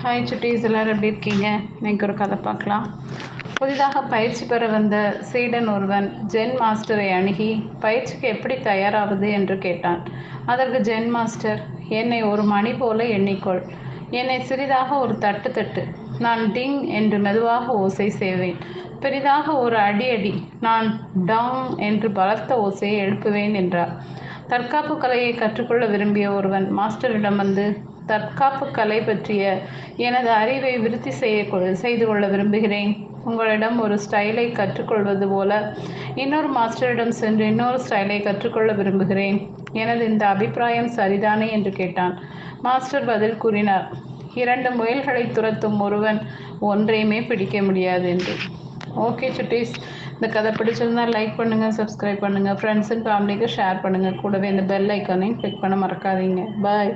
Hi சுட்டீஸ், எல்லோரும் எப்படி இருக்கீங்க? இன்னைக்கு ஒரு கதை பார்க்கலாம். புதிதாக பயிற்சி பெற வந்த சீடன் ஒருவன் ஜென் மாஸ்டரை அணுகி பயிற்சிக்கு எப்படி தயாராவது என்று கேட்டான். அதற்கு ஜென் மாஸ்டர், என்னை ஒரு மணி போல எண்ணிக்கொள். என்னை சிறிதாக ஒரு தட்டு தட்டு. நான் டிங் என்று மெதுவாக ஓசை செய்வேன். பெரிதாக ஒரு அடி நான் டாங் என்று பலத்த ஓசையை எழுப்புவேன் என்றார். தற்காப்பு கலையை கற்றுக்கொள்ள விரும்பிய ஒருவன் மாஸ்டரிடம் வந்து, தற்காப்பு கலை பற்றிய எனது அறிவை விருத்தி செய்து கொள்ள விரும்புகிறேன். உங்களிடம் ஒரு ஸ்டைலை கற்றுக்கொள்வது போல இன்னொரு மாஸ்டரிடம் சென்று இன்னொரு ஸ்டைலை கற்றுக்கொள்ள விரும்புகிறேன். எனது இந்த அபிப்பிராயம் சரிதானே என்று கேட்டான். மாஸ்டர் பதில் கூறினார், 2 முயல்களை துரத்தும் ஒருவன் ஒன்றையுமே பிடிக்க முடியாது என்று. ஓகே சுட்டீஸ், இந்த கதை பிடிச்சிருந்தா லைக் பண்ணுங்கள், சப்ஸ்கிரைப் பண்ணுங்கள், ஃப்ரெண்ட்ஸ் அண்ட் ஃபேமிலிக்கு ஷேர் பண்ணுங்கள். கூடவே இந்த பெல் ஐக்கானையும் கிளிக் பண்ண மறக்காதீங்க. பாய்.